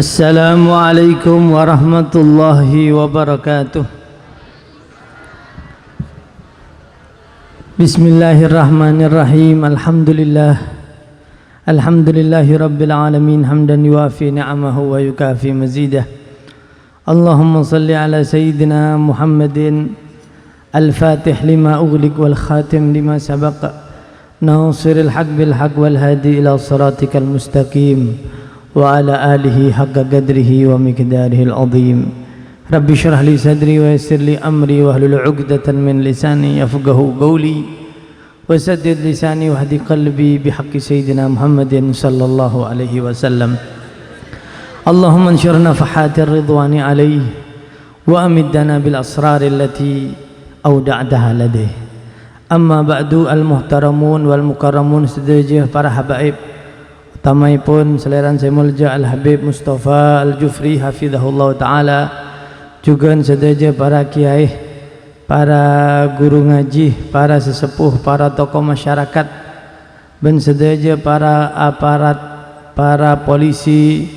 Assalamualaikum warahmatullahi wabarakatuh. Bismillahirrahmanirrahim. Alhamdulillahi rabbil alamin, hamdan yuafi ni'amahu wa yukafi mazidah. Allahumma salli ala sayyidina Muhammadin al-fatih lima ughliq wal khatim lima sabaq, nasiril haq bil haq wal hadi ila siratikal mustaqim, wa ala alihi haqqa qadrihi wa miqdarihi al-azim. Rabbi syrah li sadri wa yassir li amri wa hlul 'uqdatan min lisani yafqahu qawli wa saddid lisani wa hdi qalbi bihaqqi sayyidina Muhammadin sallallahu alaihi wasallam. Allahumma anshur nafahatir ridwani alaihi wa amiddana bil asrari allati awda'daha ladaihi. Amma ba'du, al-muhtaramun wal mukarramun, sedaya para habaib, utamaipun seliran saya mulja Al-Habib Mustafa Al-Jufri hafizahullah ta'ala, juga sedaya para kiai, para guru ngaji, para sesepuh, para tokoh masyarakat, dan sedaya para aparat, para polisi,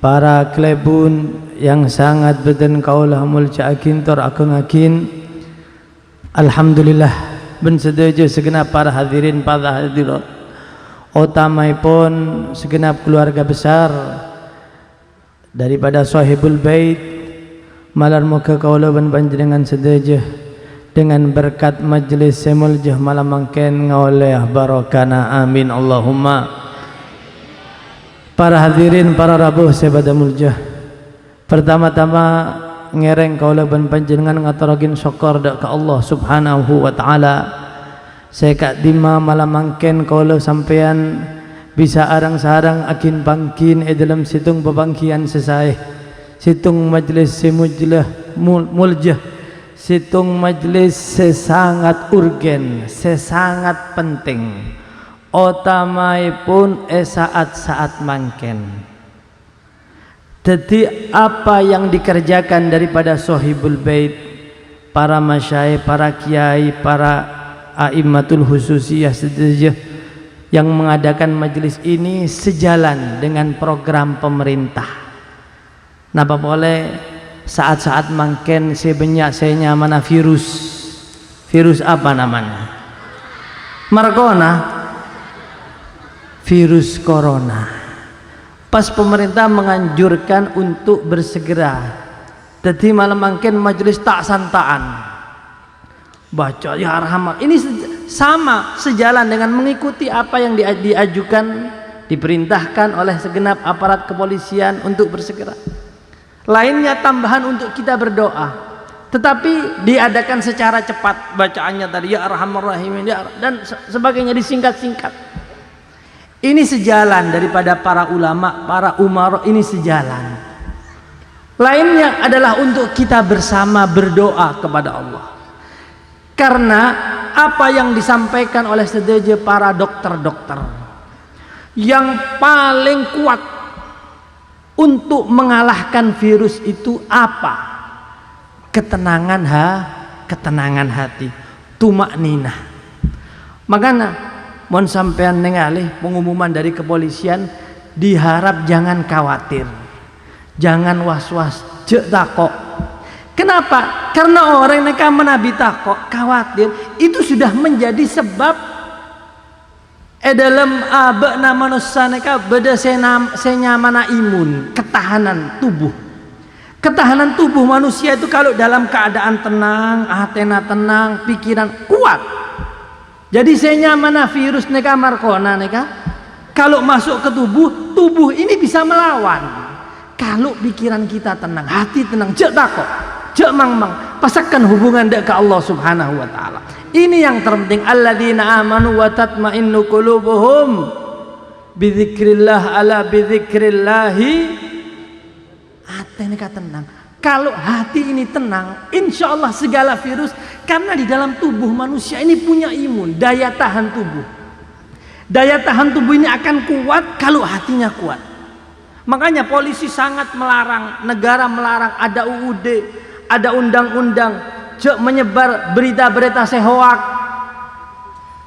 para klebun yang sangat beden kaulah mulja akin tor akeng akin. Alhamdulillah, ben sedaya segenap para hadirin pada hadirat, utamaipun segenap keluarga besar daripada sahibul bait, malar muka kaula ban panjenengan sedaya dengan berkat majlis semuljah malam mangken ngoleh barokana, amin Allahumma. Para hadirin, para rabuh sebada muljah, pertama-tama ngereng kaula ban panjenengan ngaturaken syukur dak ka Allah subhanahu wa ta'ala. Saya kak dima malam mangken kaula sampean bisa arang-sarang akin pangkin dalam situng pebangkian sesai, situng majlis semujlah muljah, situng majlis sesangat urgen, sesangat penting, utamaipun saat-saat mangken. Jadi apa yang dikerjakan daripada sahibul bait, para masyayikh, para kiai, para a'immatul khususiyah sedaya yang mengadakan majelis ini sejalan dengan program pemerintah. Napa boleh saat-saat mangken sebanyak saya nyamana virus apa namanya? Markona, virus corona. Pas pemerintah menganjurkan untuk bersegera, jadi malam mangken majelis tak santaan, baca ya rahmat. Ini sama sejalan dengan mengikuti apa yang diajukan, diperintahkan oleh segenap aparat kepolisian untuk bersegera. Lainnya tambahan untuk kita berdoa, tetapi diadakan secara cepat, bacaannya tadi ya arhamar rahimin dan sebagainya disingkat-singkat. Ini sejalan daripada para ulama, para umara, ini sejalan. Lainnya adalah untuk kita bersama berdoa kepada Allah, karena apa yang disampaikan oleh sedaya para dokter-dokter, yang paling kuat untuk mengalahkan virus itu apa? Ketenangan hati, tumakninah. Makanya mohon sampean nengalih pengumuman dari kepolisian, diharap jangan khawatir, jangan was-was, jek takok. Kenapa? Karena orang mereka menabi takok, khawatir, itu sudah menjadi sebab dalam manusia mereka beda senyamana imun, ketahanan tubuh. Ketahanan tubuh manusia itu kalau dalam keadaan tenang, hatena tenang, pikiran kuat. Jadi senyamana virus neka markona neka kalau masuk ke tubuh ini bisa melawan. Kalau pikiran kita tenang, hati tenang, jek takok, jek mang pasakkan hubungan dek ke Allah subhanahu wa ta'ala. Ini yang terpenting. Alladzina amanu wa tatma'innu qulubuhum bidzikrillah, ala bidzikrillahi. Hati neka tenang. Kalau hati ini tenang, insya Allah segala virus, karena di dalam tubuh manusia ini punya imun, daya tahan tubuh. Daya tahan tubuh ini akan kuat kalau hatinya kuat. Makanya polisi sangat melarang, negara melarang, ada UUD, ada undang-undang, menyebar berita-berita sehoak,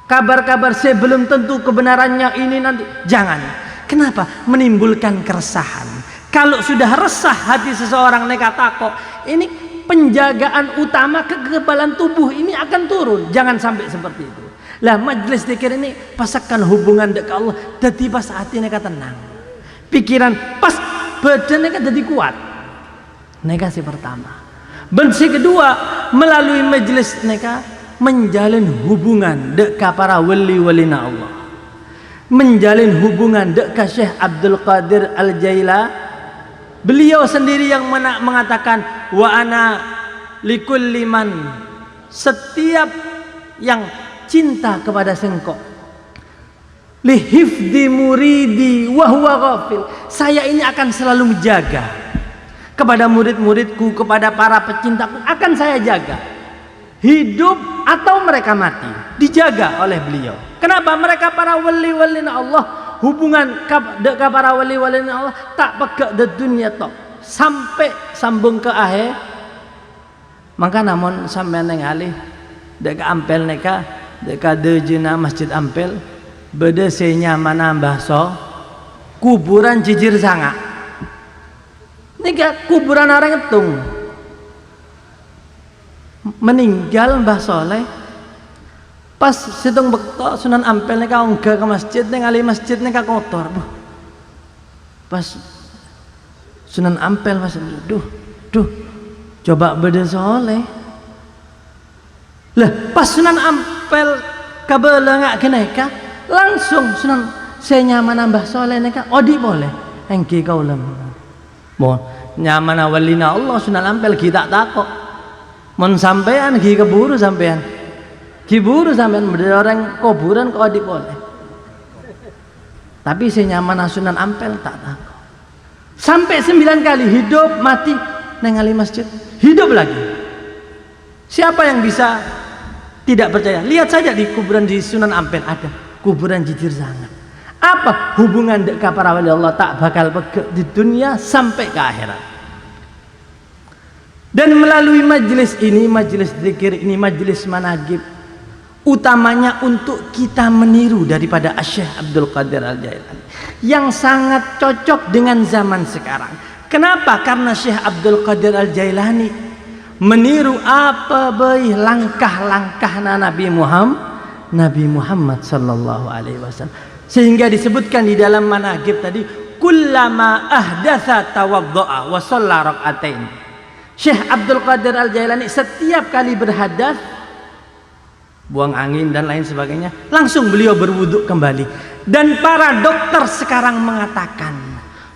kabar-kabar sebelum tentu kebenarannya ini nanti. Jangan. Kenapa? Menimbulkan keresahan. Kalau sudah resah hati seseorang neka takok, ini penjagaan utama kekebalan tubuh ini akan turun. Jangan sampai seperti itu. Lah majelis zikir ini pasakkan hubungan dekat Allah, jadi pas hati neka tenang, pikiran pas, badan neka jadi kuat. Neka si pertama. Bensi kedua, melalui majelis neka menjalin hubungan dekat para wali-walina Allah, menjalin hubungan dekat Syekh Abdul Qadir Al-Jailani. Beliau sendiri yang mengatakan, wa ana likulli man, setiap yang cinta kepada sengkok, lihifdi muridi wa huwa ghafil, saya ini akan selalu menjaga kepada murid-muridku, kepada para pecintaku, akan saya jaga, hidup atau mereka mati, dijaga oleh beliau. Kenapa? Mereka para wali-wali Allah, hubungan dekat para wali-wali Allah tak pegak di dunia tok, sampai sambung ke akhir. Maka namun sampai neng alih dekat Ampel neka, dekat dejena Masjid Ampel, bedesenya mana bahso kuburan jijir sanga, neka kuburan orang etung meninggal Mbah Soleh. Pas situng bekto Sunan Ampel neka onggah ke masjid, neng ali masjid neka kotor. Pas Sunan Ampel mas, duh, coba beda soleh. Lah pas Sunan Ampel kabela nggak keneka, langsung Sunan saya nyaman nambah soleh neka, odi boleh, engki kau lem. Mau nyaman awalina Allah Sunan Ampel kita takok, mon sampean ki keburu sampean. Kiburu sampean berdua orang kuburan kok di boleh. Tapi senyaman Sunan Ampel tak tahu. Sampai 9 kali hidup mati nengali masjid, hidup lagi. Siapa yang bisa tidak percaya? Lihat saja di kuburan di Sunan Ampel ada kuburan jijir sangat. Apa hubungan dekat para wali Allah tak bakal pegel di dunia sampai ke akhirat. Dan melalui majelis ini, majelis zikir ini, majelis managib, utamanya untuk kita meniru daripada Syekh Abdul Qadir Al-Jailani yang sangat cocok dengan zaman sekarang. Kenapa? Karena Syekh Abdul Qadir Al-Jailani meniru apa baik langkah-langkah Nabi Muhammad sallallahu alaihi wasallam, sehingga disebutkan di dalam manaqib tadi, kullama ahdatsa tawaddaa wa shalla rakaatain. Syekh Abdul Qadir Al-Jailani setiap kali berhadas, buang angin dan lain sebagainya, langsung beliau berwuduk kembali. Dan para dokter sekarang mengatakan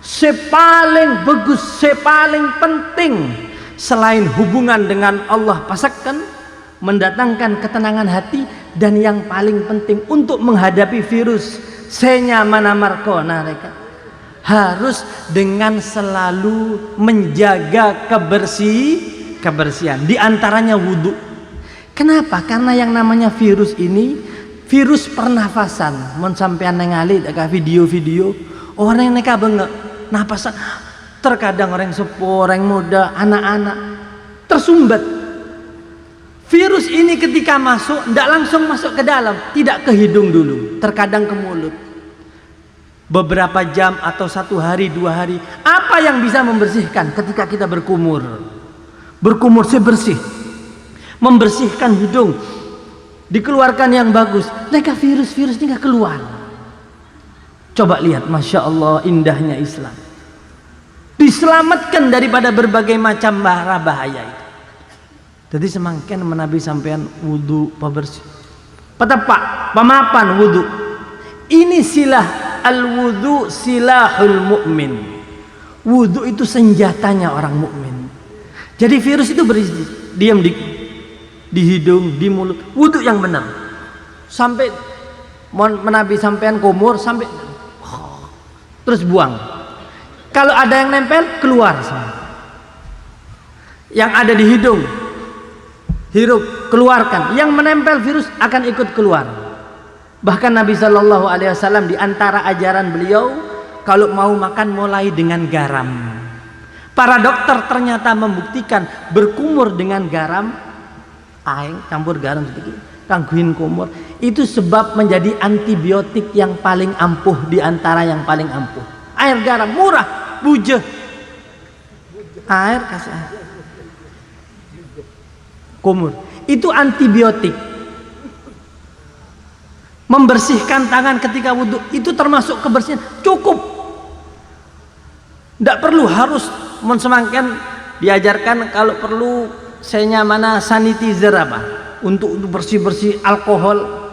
sepaling bagus, sepaling penting selain hubungan dengan Allah pasakkan, mendatangkan ketenangan hati, dan yang paling penting untuk menghadapi virus senya mana markona mereka harus dengan selalu menjaga kebersihan, diantaranya wudhu. Kenapa? Karena yang namanya virus ini virus pernafasan. Mon sampean ningali dekat video-video orang yang neka bengek napasan, terkadang orang sepuh, orang muda, anak-anak tersumbat. Virus ini ketika masuk tidak langsung masuk ke dalam, tidak ke hidung dulu, terkadang ke mulut. Beberapa jam atau 1 hari 2 hari. Apa yang bisa membersihkan? Ketika kita berkumur bersih, membersihkan hidung, dikeluarkan yang bagus, mereka virus-virus ini gak keluar. Coba lihat, Masya Allah indahnya Islam, diselamatkan daripada berbagai macam bahaya itu. Jadi semakin menabi sampean wudhu bersih, petepak pemapan wudhu. Ini silah al-wudhu silahul mu'min. Wudhu itu senjatanya orang mukmin. Jadi virus itu diam di hidung, di mulut. Wudhu yang benar. Sampai menabi sampean kumur sampai terus buang. Kalau ada yang nempel keluar semua. Yang ada di hidung hirup, keluarkan. Yang menempel virus akan ikut keluar. Bahkan Nabi Shallallahu Alaihi Wasallam di antara ajaran beliau, kalau mau makan mulai dengan garam. Para dokter ternyata membuktikan berkumur dengan garam, aing campur garam sedikit, kangguin kumur, itu sebab menjadi antibiotik yang paling ampuh di antara yang paling ampuh. Air garam murah, bujeh, Air, kasih air. Kumur. Itu antibiotik. Membersihkan tangan ketika wudhu itu termasuk kebersihan. Cukup. Tidak perlu harus mensemangkan. Diajarkan kalau perlu saya mana sanitizer apa untuk bersih-bersih alkohol.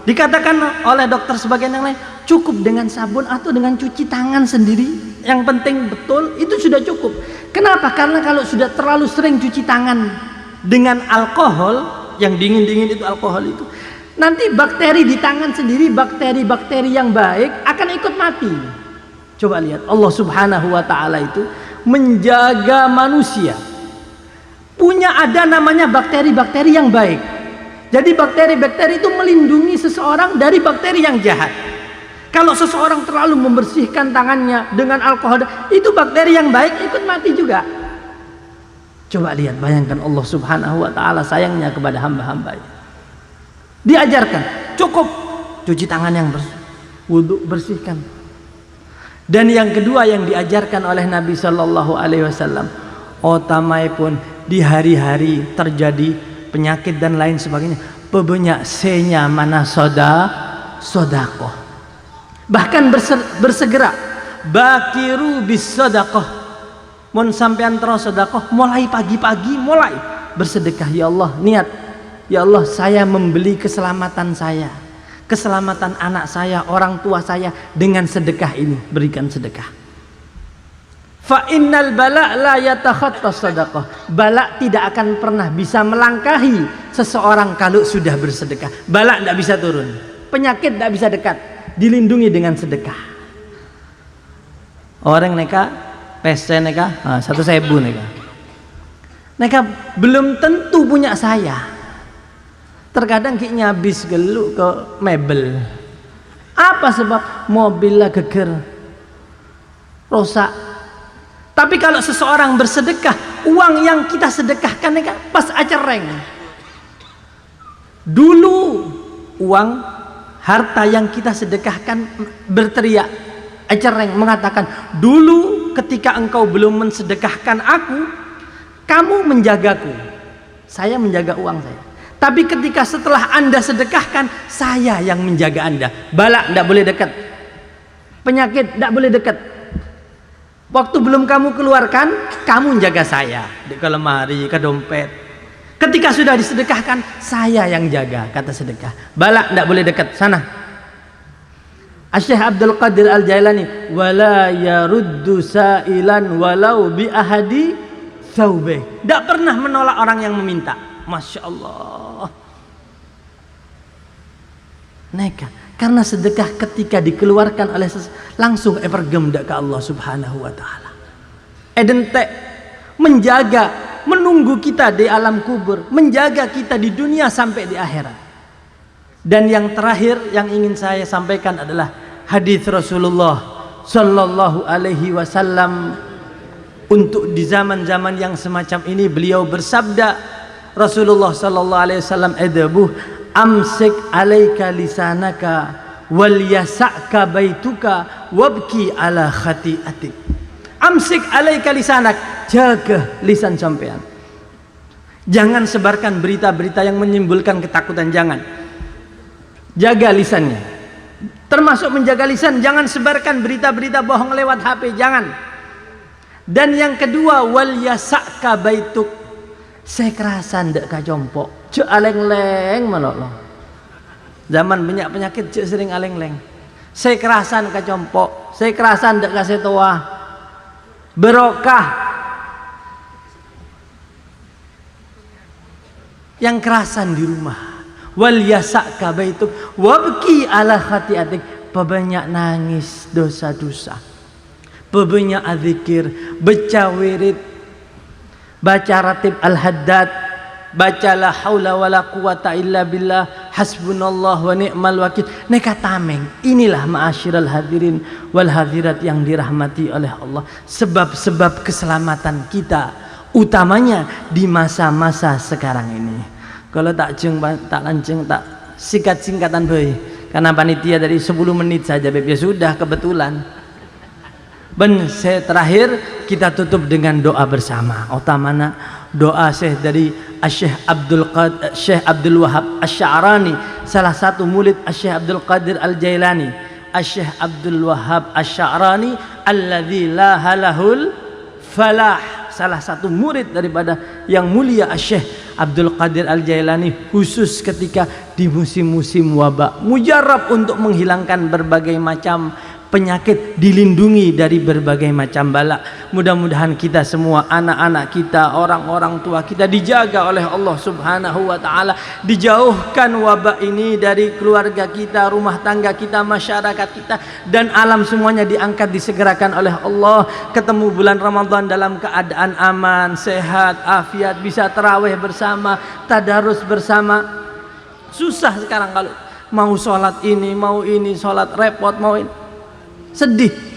Dikatakan oleh dokter sebagian yang lain cukup dengan sabun atau dengan cuci tangan sendiri, yang penting betul itu sudah cukup. Kenapa? Karena kalau sudah terlalu sering cuci tangan dengan alkohol, yang dingin-dingin itu alkohol itu, nanti bakteri di tangan sendiri, bakteri-bakteri yang baik akan ikut mati. Coba lihat, Allah subhanahu wa ta'ala itu menjaga manusia, punya ada namanya bakteri-bakteri yang baik. Jadi bakteri-bakteri itu melindungi seseorang dari bakteri yang jahat. Kalau seseorang terlalu membersihkan tangannya dengan alkohol, itu bakteri yang baik ikut mati juga. Coba lihat, bayangkan Allah subhanahu wa ta'ala sayangnya kepada hamba-hambanya. Diajarkan, cukup cuci tangan yang bersih, wudhu bersihkan. Dan yang kedua yang diajarkan oleh Nabi Shallallahu Alaihi Wasallam, otamai pun di hari-hari terjadi penyakit dan lain sebagainya, pebanyak senya mana sodakoh, bahkan bersegera bakiru bis sodakoh, mon sampean terus sodakoh, mulai pagi-pagi mulai bersedekah. Ya Allah, niat, ya Allah saya membeli keselamatan saya, keselamatan anak saya, orang tua saya dengan sedekah ini, berikan sedekah. Fa innal bala la yatakhattas sadaqah. Bala tidak akan pernah bisa melangkahi seseorang kalau sudah bersedekah. Bala tidak bisa turun, penyakit tidak bisa dekat, dilindungi dengan sedekah. Orang neka pese neka 1.000 neka belum tentu punya saya. Terkadang kayaknya habis geluk ke mebel. Apa sebab? Mobilnya geger, rusak. Tapi kalau seseorang bersedekah, uang yang kita sedekahkan pas acereng. Dulu uang harta yang kita sedekahkan berteriak acereng, mengatakan, dulu ketika engkau belum mensedekahkan aku, kamu menjagaku, saya menjaga uang saya. Tapi ketika setelah Anda sedekahkan, saya yang menjaga Anda. Bala tidak boleh dekat, penyakit tidak boleh dekat. Waktu belum kamu keluarkan, kamu jaga saya ke lemari, ke dompet. Ketika sudah disedekahkan, saya yang jaga, kata sedekah. Bala tidak boleh dekat sana. Syekh Abdul Qadir Al-Jailani, wala yaruddu sa'ilan walau bi ahadi thawbih. Tidak pernah menolak orang yang meminta. Masya Allah. Neka. Karena sedekah ketika dikeluarkan oleh langsung evergem ke Allah subhanahu wa ta'ala. Edente menjaga, menunggu kita di alam kubur, menjaga kita di dunia sampai di akhirat. Dan yang terakhir yang ingin saya sampaikan adalah hadis Rasulullah Sallallahu Alaihi Wasallam. Untuk di zaman-zaman yang semacam ini beliau bersabda, Rasulullah Sallallahu Alaihi Wasallam adabuh, amsik alaika lisanaka wal yasa'ka baituka wabki ala khati'atik. Amsik alaika lisanak, jaga lisan sampean. Jangan sebarkan berita-berita yang menimbulkan ketakutan, jangan. Jaga lisannya. Termasuk menjaga lisan, jangan sebarkan berita-berita bohong lewat HP, jangan. Dan yang kedua, wal yasa'ka baituk. Saya kerasan ndak kacompok. Cek aleng-leng menolong. Zaman banyak penyakit cek sering aleng-leng. Saya kerasan kacompok, saya kerasan ndak kasih toa. Berokah. Yang kerasan di rumah. Wal yasa'ka baituk wabki ala khati'atik. Pebanyak nangis dosa-dosa. Pebanyak adzikir, baca wirid, baca ratib al-haddad, baca la haula wala quwata illa billah, hasbunallah wa ni'mal wakil. Neka tameng. Inilah ma'asyiral hadirin wal hadirat yang dirahmati oleh Allah, sebab-sebab keselamatan kita, utamanya di masa-masa sekarang ini. Kalau tak lanceng tak singkat-singkatan boy, karena panitia dari 10 menit saja Beb, ya sudah kebetulan. Ben terakhir kita tutup dengan doa bersama. Utamana doa Syekh dari Syekh Abdul Wahab Asy-Sya'rani, salah satu murid Syekh Abdul Qadir Al-Jailani. Syekh Abdul Wahab Asy-Sya'rani alladzi la halahul falah, salah satu murid daripada yang mulia Syekh Abdul Qadir Al-Jailani, khusus ketika di musim-musim wabah mujarab untuk menghilangkan berbagai macam penyakit, dilindungi dari berbagai macam bala. Mudah-mudahan kita semua, anak-anak kita, orang-orang tua kita dijaga oleh Allah Subhanahu wa taala, dijauhkan wabah ini dari keluarga kita, rumah tangga kita, masyarakat kita, dan alam semuanya diangkat, disegerakan oleh Allah. Ketemu bulan Ramadan dalam keadaan aman, sehat, afiat, bisa tarawih bersama, tadarus bersama. Susah sekarang kalau mau sholat ini, mau ini, sholat repot, mau ini, sedih.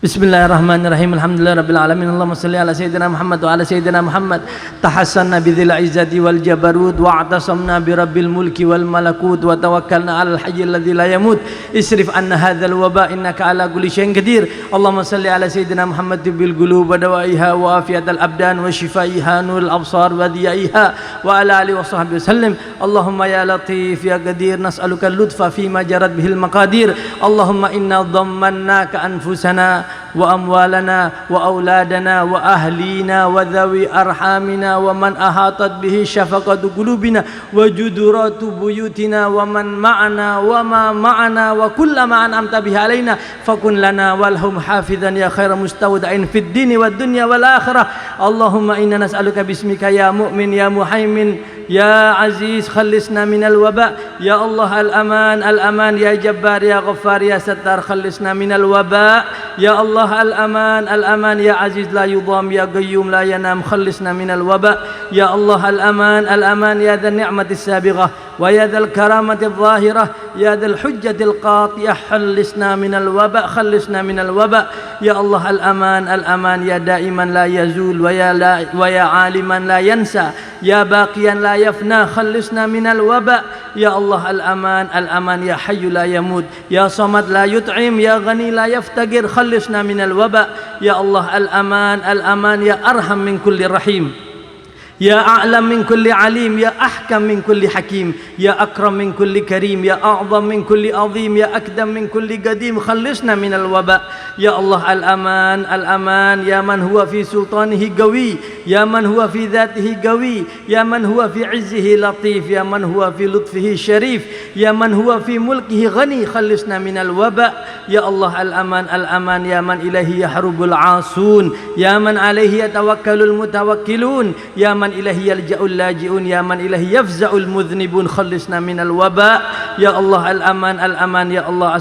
Bismillahirrahmanirrahim. Alhamdulillahirabbil alamin. Allahumma shalli ala sayyidina Muhammad wa ala sayyidina Muhammad. Tahassanna bidzil izzati wal jabarut wa i'tasamna bi rabbil mulki wal malakut wa tawakkalna 'alal hayyil ladzi la yamut. Isrif anna hadzal waba innaka 'ala kulli syai'in qadir. Allahumma shalli ala sayyidina Muhammad bil qulub wa dawaiha wa afiyatal abdan wa shifaiha nurul absar wa diyaiha wa ala alihi wa sahbihi wasallam. Allahumma ya latif ya qadir nas'aluka al-lutfa fi ma jarat bihil maqadir. Allahumma inna dhammannaka anfusana wa amwalana wa auladana wa ahlina wa dhawi arhamina wa man ahatat bihi syafaqatu qulubina wa juduratu buyutina wa man ma'ana wa ma ma'ana wa kullama an'amta bihi alaina fakun lana walhum hafizan ya khaira mustawda'in fid dini wad dunya wal akhirah. Allahumma inna nas'aluka bismika ya mu'min ya muhaimin ya aziz khallisna minal waba. Ya Allah al-aman al-aman ya jabbar ya ghaffar ya sattar khallisna minal waba. Ya Allah al-aman al-aman ya aziz la yudham ya qayyum la yanam khallisna minal waba. Ya Allah al-aman al-aman ya dzal ni'matis sabighah wa ya dzal karamatil zahirah ya dzal hujjatil qatiyah khallisna minal waba khallisna minal waba. Ya Allah al-aman al-aman ya daiman la yazul wa ya aliman la yansa ya baqiyan la yafna khallisna minal waba. Ya Allah al-aman al-aman ya hayyu la yamut ya samad la yut'im ya ghani la yaftagir khallisna minal waba. Ya Allah al-aman al-aman ya arham min kulli rahim ya a'lam min kulli alim ya ahkam min kulli hakim ya akram min kulli karim ya a'zam min kulli azim ya akdam min kulli qadim khallisna minal waba. Ya Allah al-aman al-aman ya man huwa fi sultanihi qawi ya man huwa fi dhatihi qawi ya man huwa fi 'izzihi latif ya man huwa fi lutfihi syarif ya man huwa fi mulkihi ghani khallisna minal waba. Ya Allah al-aman al-aman ya man ilahi yahrubul 'asun ya man alaihi yatawakkalul mutawakkilun ya man ilahi yalja'ul laji'un ya man ilahi yafza'ul mudhnibun khallisna minal waba. Ya Allah al-aman al-aman ya Allah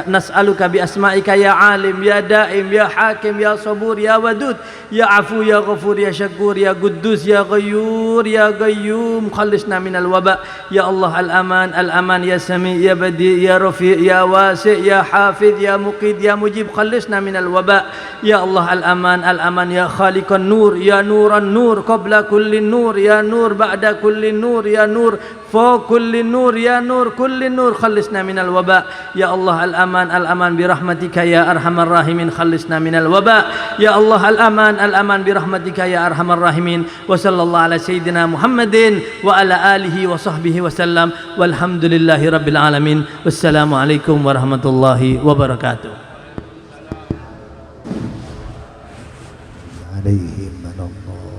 nas'aluka bi asma'ika ya alim ya daim ya hakim ya sabur ya wadud ya afu ya ghafur ya syakur ya quddus ya ghayyur ya qayyum khallisna minal waba. Ya Allah al-aman al-aman ya sami ya badi ya rafi ya wasi ya hafid ya muqid ya mujib khallisna minal waba. Ya Allah al-aman al-aman ya khaliqan nur ya nuran nur qabla kulli nur ya nur ba'da kulli nur ya nur fa kulli nur ya nur kulli nur khallisna minal waba. Ya Allah al-aman al-aman bi rahmatika ya arhamar rahimin khallisna minal waba. Ya Allah al-aman al-aman bi rahmatika ya arhamar rahimin. Wa sallallahu ala sayyidina Muhammadin wa ala alihi wa sahbihi wa sallam walhamdulillahi rabbil alamin. Wassalamu alaikum warahmatullahi wabarakatuh. عليهم من الله